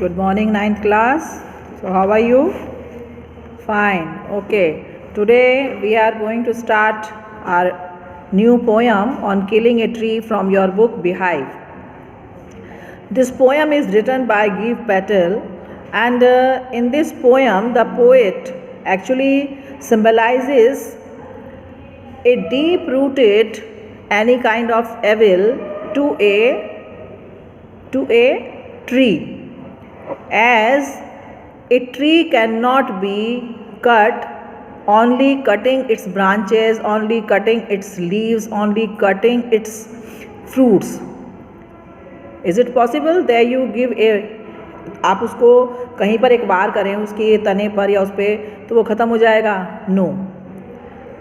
Good morning, ninth class. So, how are you? Fine. Okay. Today we are going to start our new poem on killing a tree from your book Beehive. This poem is written by Give Patel, and in this poem, the poet actually symbolizes a deep-rooted any kind of evil to a tree, as a tree cannot be cut only cutting its branches, only cutting its leaves, only cutting its fruits. Is it possible that you give a आप उसको कहीं पर एक वार करें उसके तने पर या उस पर तो वो ख़त्म हो जाएगा? नो।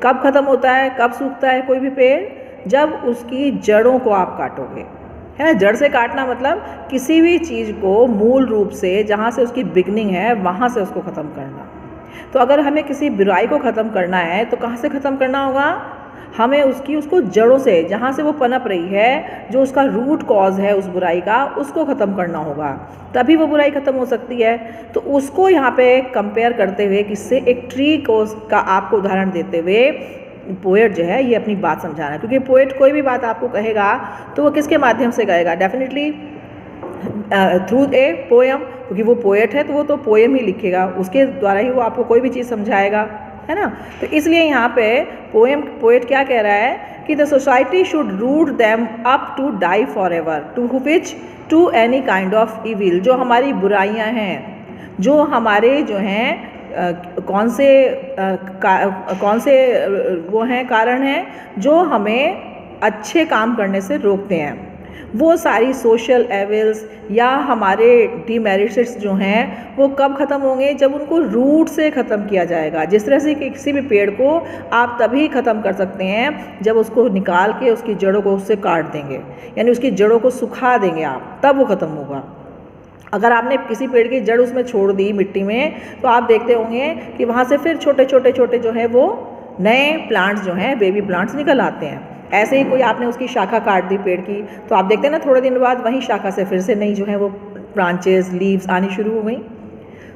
कब ख़त्म होता है, कब सूखता है कोई भी पेड़? जब उसकी जड़ों को आप काटोगे, है ना। जड़ से काटना मतलब किसी भी चीज़ को मूल रूप से जहाँ से उसकी बिगनिंग है वहाँ से उसको ख़त्म करना। तो अगर हमें किसी बुराई को ख़त्म करना है तो कहाँ से ख़त्म करना होगा? हमें उसको जड़ों से, जहाँ से वो पनप रही है, जो उसका रूट कॉज है उस बुराई का, उसको ख़त्म करना होगा, तभी वो बुराई ख़त्म हो सकती है। तो उसको यहाँ पे कंपेयर करते हुए किससे, एक ट्री को का आपको उदाहरण देते हुए पोएट जो है ये अपनी बात समझा रहा है। क्योंकि पोएट कोई भी बात आपको कहेगा तो वो किसके माध्यम से कहेगा? डेफिनेटली थ्रू ए पोएम, क्योंकि वो पोएट है तो वो तो पोएम ही लिखेगा, उसके द्वारा ही वो आपको कोई भी चीज़ समझाएगा, है ना। तो इसलिए यहाँ पे पोएट क्या कह रहा है कि the society should root them up to die forever, to which to any kind of evil. जो हमारी बुराइयाँ हैं, जो हमारे जो हैं कौन से वो हैं कारण हैं जो हमें अच्छे काम करने से रोकते हैं, वो सारी सोशल एविल्स या हमारे डीमेरिट्स जो हैं वो कब ख़त्म होंगे? जब उनको रूट से ख़त्म किया जाएगा। जिस तरह से किसी भी पेड़ को आप तभी ख़त्म कर सकते हैं जब उसको निकाल के उसकी जड़ों को उससे काट देंगे, यानी उसकी जड़ों को सुखा देंगे आप, तब वो ख़त्म होगा। अगर आपने किसी पेड़ की जड़ उसमें छोड़ दी मिट्टी में तो आप देखते होंगे कि वहाँ से फिर छोटे छोटे जो है वो नए प्लांट्स जो हैं, बेबी प्लांट्स निकल आते हैं। ऐसे ही कोई आपने उसकी शाखा काट दी पेड़ की तो आप देखते हैं ना, थोड़े दिन बाद वहीं शाखा से फिर से नई जो है वो ब्रांचेस, लीव्स आनी शुरू हो गई।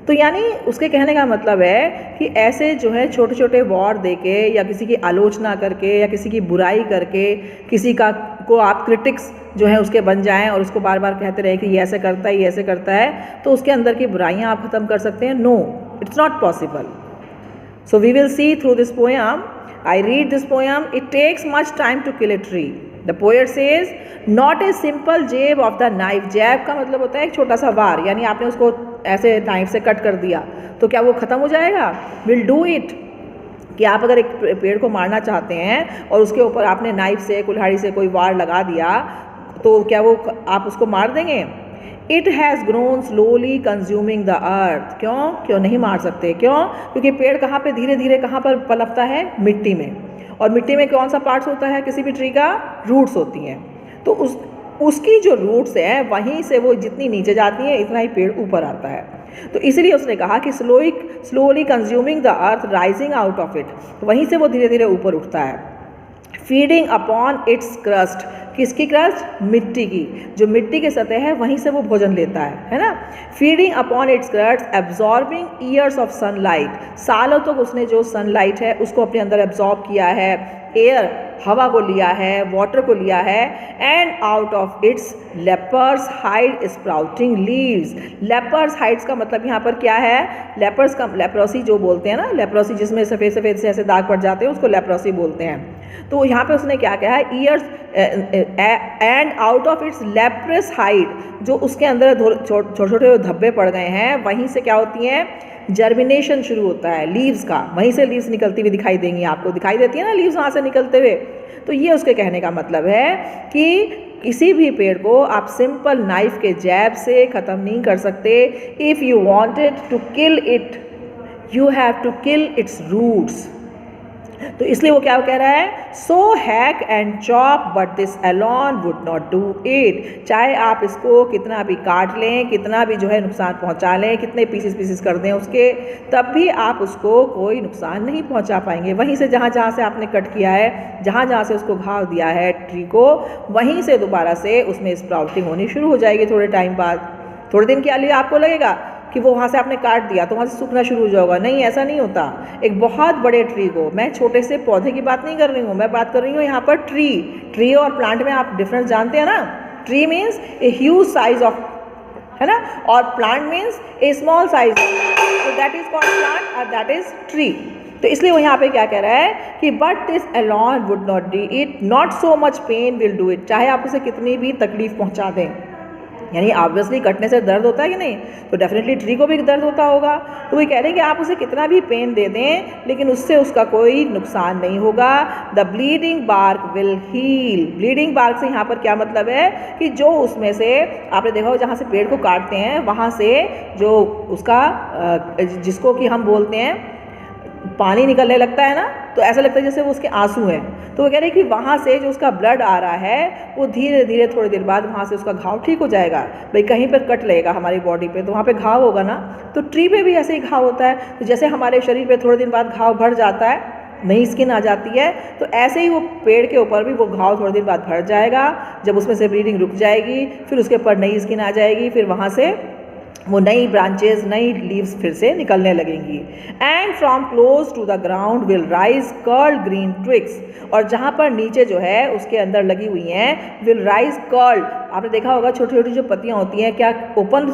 तो यानी उसके कहने का मतलब है कि ऐसे जो है छोटे छोटे वॉर देके या किसी की आलोचना करके या किसी की बुराई करके किसी को आप क्रिटिक्स जो है उसके बन जाएं और उसको बार बार कहते रहे कि ये ऐसे करता है, ये ऐसे करता है, तो उसके अंदर की बुराइयां आप ख़त्म कर सकते हैं? No, it's not possible. So we will see through this poem. I read this poem. It takes much time to kill a tree. The poet says, not a simple jab of the knife. जैब का मतलब होता है एक छोटा सा वार, यानी आपने उसको ऐसे नाइफ से कट कर दिया तो क्या वो ख़त्म हो जाएगा? Will do it. कि आप अगर एक पेड़ को मारना चाहते हैं और उसके ऊपर आपने नाइफ से, कुल्हाड़ी से कोई वार लगा दिया तो क्या वो आप उसको मार देंगे? It has grown slowly consuming the earth. क्यों नहीं मार सकते? क्यों? क्योंकि पेड़ कहाँ पे धीरे धीरे कहाँ पर पनपता है? मिट्टी में। और मिट्टी में कौन सा पार्ट्स होता है किसी भी ट्री का? रूट्स होती हैं। तो उसकी जो रूट्स हैं वहीं से वो जितनी नीचे जाती हैं इतना ही पेड़ ऊपर आता है। तो इसीलिए उसने कहा कि slowly consuming the earth rising out of it, वहीं से वो धीरे धीरे ऊपर उठता है। Feeding upon its crust. किसकी क्रस्ट? मिट्टी की। जो मिट्टी की सतह है वहीं से वो भोजन लेता है ना। Feeding upon its crust, absorbing years of sunlight. सालों तक उसने जो सनलाइट है उसको अपने अंदर एब्जॉर्ब किया है, एयर हवा को लिया है, वाटर को लिया है। And out of its leprous hide sprouting leaves. Leprous hides का मतलब यहाँ पर क्या है? लेपर्स का लेप्रोसी जो बोलते हैं ना, लेप्रोसी जिसमें सफ़ेद सफ़ेद से ऐसे दाग पड़ जाते हैं उसको लेप्रोसी बोलते हैं। तो यहाँ पे उसने क्या कहा है? Years and out of it's leprous hide, जो उसके अंदर छोटे छोटे धब्बे पड़ गए हैं वहीं से क्या होती हैं? जर्मिनेशन शुरू होता है लीव्स का, वहीं से लीव्स निकलती हुई दिखाई देंगी। आपको दिखाई देती है ना लीव्स वहाँ से निकलते हुए। तो ये उसके कहने का मतलब है कि किसी भी पेड़ को आप सिंपल नाइफ के जैब से ख़त्म नहीं कर सकते। If you wanted to kill it you have to kill its roots. तो इसलिए वो क्या कह रहा है? So hack and chop but this alone would not do it. चाहे आप इसको कितना भी काट लें, कितना भी जो है नुकसान पहुंचा लें, कितने पीसेस कर दें उसके, तब भी आप उसको कोई नुकसान नहीं पहुंचा पाएंगे। वहीं से जहाँ से आपने कट किया है, जहाँ से उसको घाव दिया है ट्री को, वहीं से दोबारा से उसमें स्प्राउटिंग होनी शुरू हो जाएगी थोड़े टाइम बाद। थोड़े दिन के लिए आपको लगेगा कि वो वहाँ से आपने काट दिया तो वहाँ से सूखना शुरू हो जाएगा, नहीं, ऐसा नहीं होता। एक बहुत बड़े ट्री को, मैं छोटे से पौधे की बात नहीं कर रही हूँ, मैं बात कर रही हूँ यहाँ पर ट्री और प्लांट में आप डिफरेंस जानते हैं ना। Tree means a huge size of, है ना, और प्लांट मीन्स ए स्मॉल साइज, तो दैट इज कॉल्ड प्लांट और दैट इज ट्री। तो इसलिए वो यहाँ पे क्या कह रहा है कि but this alone would not do it, not so much pain will do it, चाहे आप उसे कितनी भी तकलीफ पहुँचा दें। यानी ऑब्वियसली कटने से दर्द होता है कि नहीं, तो डेफिनेटली ट्री को भी दर्द होता होगा। तो वो कह रहे हैं कि आप उसे कितना भी पेन दे दें लेकिन उससे उसका कोई नुकसान नहीं होगा। The bleeding bark will heal. Bleeding bark से यहाँ पर क्या मतलब है कि जो उसमें से आपने देखा हो जहाँ से पेड़ को काटते हैं वहाँ से जो उसका जिसको कि हम बोलते हैं पानी निकलने लगता है ना, तो ऐसा लगता है जैसे वो उसके आंसू हैं। तो वो कह रहे हैं कि वहाँ से जो उसका ब्लड आ रहा है वो धीरे धीरे थोड़ी देर बाद वहाँ से उसका घाव ठीक हो जाएगा। भाई कहीं पर कट लगेगा हमारी बॉडी पे तो वहाँ पे घाव होगा ना, तो ट्री पे भी ऐसे ही घाव होता है। तो जैसे हमारे शरीर पे थोड़े दिन बाद घाव भर जाता है, नई स्किन आ जाती है, तो ऐसे ही वो पेड़ के ऊपर भी वो घाव थोड़े दिन बाद भर जाएगा। जब उसमें से ब्लीडिंग रुक जाएगी फिर उसके ऊपर नई स्किन आ जाएगी, फिर वहाँ से वो नई ब्रांचेज नई लीव्स फिर से निकलने लगेंगी। And from close to the ground will rise curled green twigs, और जहाँ पर नीचे जो है उसके अंदर लगी हुई हैं विल राइज कर्ल्ड, आपने देखा होगा छोटी छोटी जो पत्तियाँ होती हैं क्या ओपन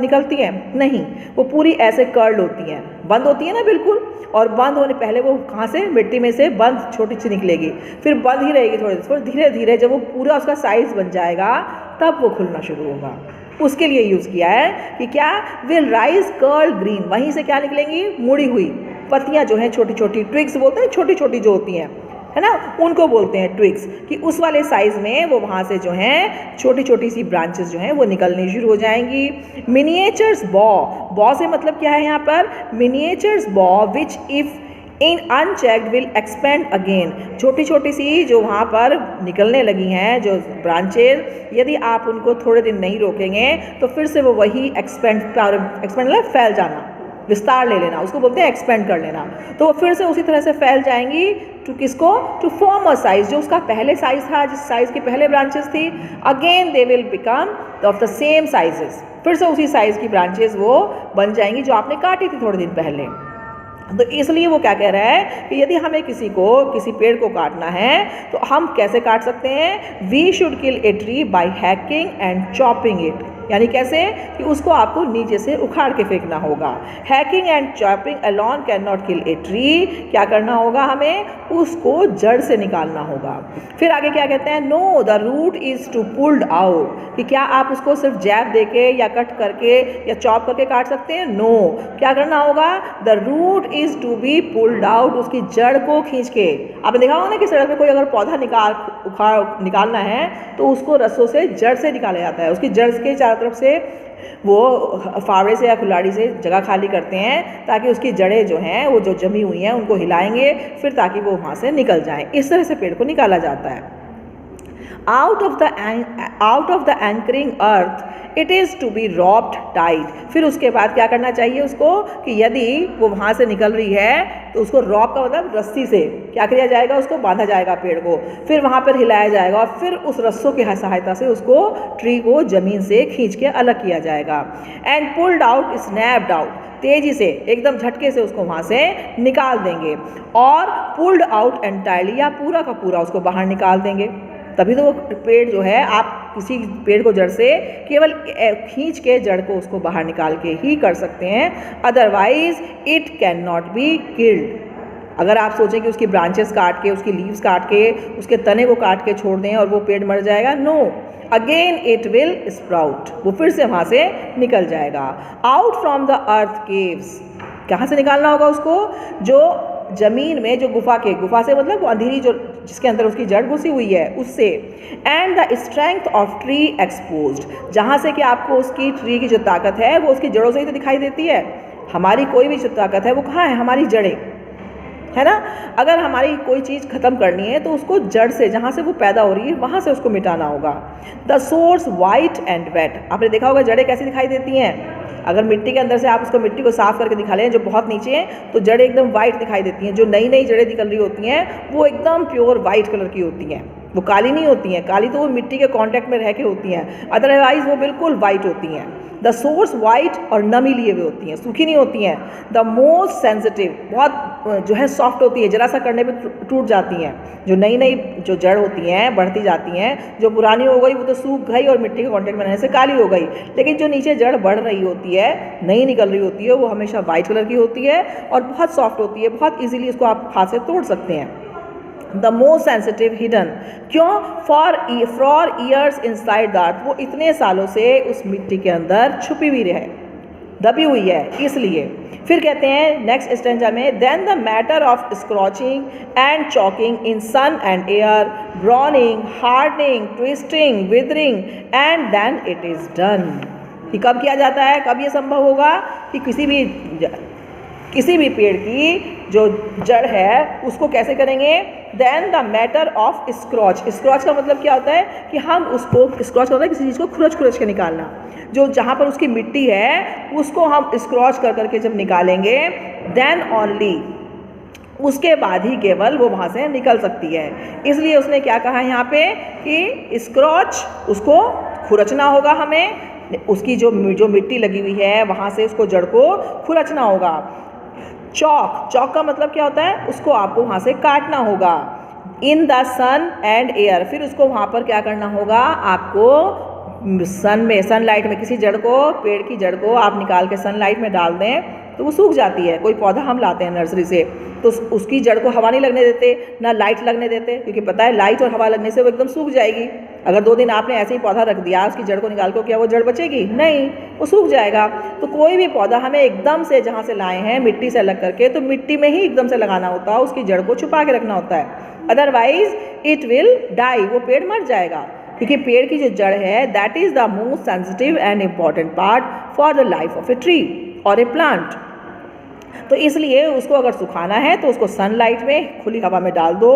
निकलती हैं, नहीं, वो पूरी ऐसे कर्ल्ड होती हैं, बंद होती है ना बिल्कुल, और बंद होने पहले वो कहाँ से, मिट्टी में से बंद छोटी सी निकलेगी, फिर बंद ही रहेगी थोड़ी देर, फिर धीरे धीरे जब वो पूरा उसका साइज बन जाएगा तब वो खुलना शुरू होगा। उसके लिए यूज़ किया है कि क्या, विल राइज कर्ल ग्रीन, वहीं से क्या निकलेंगी, मुड़ी हुई पत्तियां जो हैं छोटी छोटी, ट्विग्स बोलते हैं, छोटी छोटी जो होती हैं, है ना, उनको बोलते हैं ट्विग्स, कि उस वाले साइज में वो वहाँ से जो हैं छोटी छोटी सी ब्रांचेस जो हैं वो निकलनी शुरू हो जाएंगी। मिनिएचर्स बॉ से मतलब क्या है यहाँ पर, मिनिएचर्स बॉ which if in unchecked will expand again, छोटी छोटी सी जो वहाँ पर निकलने लगी हैं जो ब्रांचेज, यदि आप उनको थोड़े दिन नहीं रोकेंगे तो फिर से वो वही एक्सपेंड मतलब फैल जाना, विस्तार ले लेना, उसको बोलते हैं एक्सपेंड कर लेना, तो वो फिर से उसी तरह से फैल जाएंगी टू किसको, टू फॉर्म अ साइज, जो उसका पहले साइज था, जिस साइज की पहले ब्रांचेस थी, again they will become of the same sizes, फिर से उसी साइज की ब्रांचेस वो बन जाएंगी जो आपने काटी थी थोड़े दिन पहले। तो इसलिए वो क्या कह रहा है कि यदि हमें किसी पेड़ को काटना है तो हम कैसे काट सकते हैं, we should kill a tree by hacking and chopping it, यानी कैसे कि उसको आपको नीचे से उखाड़ के फेंकना होगा। Hacking and chopping alone can not kill a tree, क्या करना होगा, हमें उसको जड़ से निकालना होगा। फिर आगे क्या कहते हैं, no the root is to pulled out, कि क्या आप उसको सिर्फ जैब देके या कट करके या चॉप करके काट सकते हैं, नो, क्या करना होगा, the root is to be pulled out, उसकी जड़ को खींच के, आपने देखा होगा ना कि सड़क पे कोई अगर पौधा निकालना है तो उसको रस्सों से जड़ से निकाला जाता है, उसकी जड़ के चारों तरफ से वो फावड़े से या कुल्हाड़ी से जगह खाली करते हैं ताकि उसकी जड़ें जो हैं वो जो जमी हुई हैं उनको हिलाएंगे फिर ताकि वो वहाँ से निकल जाएं। इस तरह से पेड़ को निकाला जाता है। Out of the anchoring earth it is to be roped tight, फिर उसके बाद क्या करना चाहिए उसको कि यदि वो वहाँ से निकल रही है तो उसको रॉप का मतलब रस्सी से क्या किया जाएगा, उसको बांधा जाएगा पेड़ को, फिर वहाँ पर हिलाया जाएगा और फिर उस रस्सों की सहायता से उसको ट्री को ज़मीन से खींच के अलग किया जाएगा। And pulled out, snapped out, तेज़ी से एकदम झटके से उसको वहाँ से निकाल देंगे, और पुल्ड आउट एंटायरली, या पूरा का पूरा उसको बाहर निकाल देंगे, तभी तो वो पेड़ जो है, आप किसी पेड़ को जड़ से केवल खींच के जड़ को उसको बाहर निकाल के ही कर सकते हैं, otherwise it can not be killed. अगर आप सोचें कि उसकी ब्रांचेस काट के, उसकी लीव्स काट के, उसके तने को काट के छोड़ दें और वो पेड़ मर जाएगा, no, again it will sprout, वो फिर से वहाँ से निकल जाएगा। Out from the earth caves, कहाँ से निकालना होगा उसको, जो जमीन में, जो गुफा से मतलब वो अंधेरी जो जिसके अंदर उसकी जड़ घुसी हुई है उससे। And the strength of tree exposed, जहाँ से कि आपको उसकी ट्री की जो ताकत है वो उसकी जड़ों से ही तो दिखाई देती है। हमारी कोई भी जो ताकत है वो कहाँ है, हमारी जड़ें, है ना। अगर हमारी कोई चीज़ ख़त्म करनी है तो उसको जड़ से, जहाँ से वो पैदा हो रही है वहाँ से उसको मिटाना होगा। The source white and wet, आपने देखा होगा जड़ें कैसी दिखाई देती हैं, अगर मिट्टी के अंदर से आप उसको मिट्टी को साफ़ करके दिखा लें जो बहुत नीचे हैं तो जड़ें एकदम वाइट दिखाई देती हैं, जो नई नई जड़ें निकल रही होती हैं वो एकदम प्योर वाइट कलर की होती हैं, वो काली नहीं होती हैं, काली तो वो मिट्टी के कांटेक्ट में रह के होती हैं, अदरवाइज वो बिल्कुल वाइट होती हैं। द सोर्स वाइट और नमी लिए हुए होती हैं, सूखी नहीं होती हैं। द मोस्ट सेंसिटिव, बहुत जो है सॉफ्ट होती है, जरा सा करने पे टूट जाती हैं। जो नई नई जो जड़ होती हैं बढ़ती जाती हैं, जो पुरानी हो गई वो तो सूख गई और मिट्टी के कांटेक्ट में रहने से काली हो गई, लेकिन जो नीचे जड़ बढ़ रही होती है, नई निकल रही होती है, वो हमेशा वाइट कलर की होती है और बहुत सॉफ्ट होती है, बहुत ईजिली इसको आप हाथ से तोड़ सकते हैं। द मोस्ट सेंसिटिव हिडन, क्यों? For years inside the earth, वो इतने सालों से उस मिट्टी के अंदर छुपी हुई है, दबी हुई है, इसलिए। फिर कहते हैं नेक्स्ट स्टेंजा में, then the matter of scorching and choking in sun and air, browning, hardening, twisting, withering and then it is done. कि कब किया जाता है, कब ये संभव होगा कि किसी भी पेड़ की जो जड़ है उसको कैसे करेंगे? देन द मैटर ऑफ स्क्रॉच, स्क्रॉच का मतलब क्या होता है कि हम उसको, स्क्रॉच होता है किसी चीज़ को खुरच के निकालना, जो जहाँ पर उसकी मिट्टी है उसको हम स्क्रॉच कर करके जब निकालेंगे, देन ओनली, उसके बाद ही केवल वो वहाँ से निकल सकती है। इसलिए उसने क्या कहा यहाँ पे कि स्क्रॉच, उसको खुरचना होगा हमें, उसकी जो मिट्टी लगी हुई है वहाँ से उसको जड़ को खुरचना होगा। चॉक का मतलब क्या होता है? उसको आपको वहाँ से काटना होगा। In the sun and air, फिर उसको वहाँ पर क्या करना होगा? आपको सनलाइट में, किसी जड़ को, पेड़ की जड़ को आप निकाल के सनलाइट में डाल दें तो वो सूख जाती है। कोई पौधा हम लाते हैं नर्सरी से तो उसकी जड़ को हवा नहीं लगने देते, ना लाइट लगने देते, क्योंकि पता है लाइट और हवा लगने से वो एकदम सूख जाएगी। अगर 2 दिन आपने ऐसे ही पौधा रख दिया, उसकी जड़ को निकाल कर, क्या वो जड़ बचेगी? नहीं, वो सूख जाएगा। तो कोई भी पौधा हमें एकदम से, जहाँ से लाए हैं मिट्टी से अलग करके, तो मिट्टी में ही एकदम से लगाना होता है, उसकी जड़ को छुपा के रखना होता है, अदरवाइज इट विल डाई, वो पेड़ मर जाएगा। क्योंकि पेड़ की जो जड़ है that is the most sensitive and important part for the life of a tree और ए प्लांट। तो इसलिए उसको अगर सुखाना है तो उसको सनलाइट में, खुली हवा में डाल दो।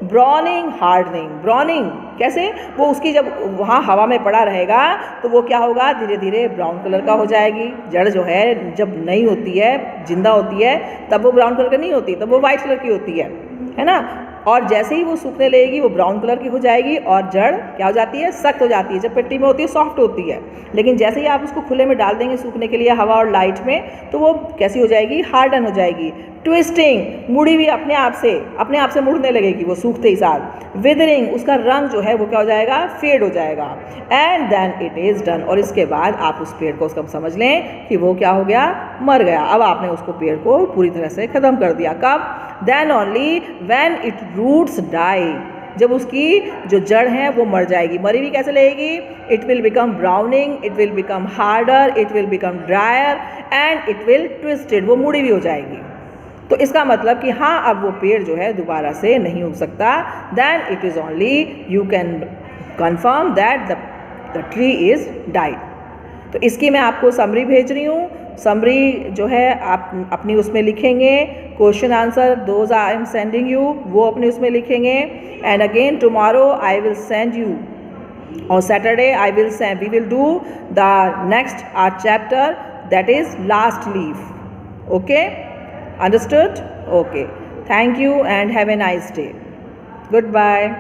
ब्राउनिंग, हार्डनिंग, ब्राउनिंग कैसे? वो उसकी जब वहाँ हवा में पड़ा रहेगा तो वो क्या होगा? धीरे धीरे ब्राउन कलर का हो जाएगी। जड़ जो है जब नई होती है, जिंदा होती है, तब वो ब्राउन कलर की नहीं होती, तब वो वाइट कलर की होती है ना। और जैसे ही वो सूखने लगेगी वो ब्राउन कलर की हो जाएगी और जड़ क्या हो जाती है? सख्त हो जाती है। जब मिट्टी में होती है सॉफ्ट होती है, लेकिन जैसे ही आप उसको खुले में डाल देंगे सूखने के लिए हवा और लाइट में, तो वो कैसी हो जाएगी? हार्डन हो जाएगी। ट्विस्टिंग, मुड़ी भी अपने आप से मुड़ने लगेगी वो सूखते ही साथ। विदरिंग, उसका रंग जो है वो क्या हो जाएगा? फेड हो जाएगा। And then it is done, और इसके बाद आप उस पेड़ को उसका समझ लें कि वो क्या हो गया? मर गया। अब आपने उसको पेड़ को पूरी तरह से ख़त्म कर दिया। कब? Then only when it roots die, जब उसकी जो जड़ है वो मर जाएगी। मरी भी कैसे लगेगी? It will become browning, it will become harder, it will become dryer and it will twisted, वो मुड़ी भी हो जाएगी। तो इसका मतलब कि हाँ, अब वो पेड़ जो है दोबारा से नहीं उग सकता। Then it is only you can confirm that the tree is died. तो इसकी मैं आपको समरी भेज रही हूँ। समरी जो है आप अपनी उसमें लिखेंगे, question answer those I am sending you, वो अपने उसमें लिखेंगे। And again tomorrow I will send you, और Saturday I will send, we will do the next our chapter that is last leaf. Okay, understood? Okay, thank you and have a nice day. Good bye.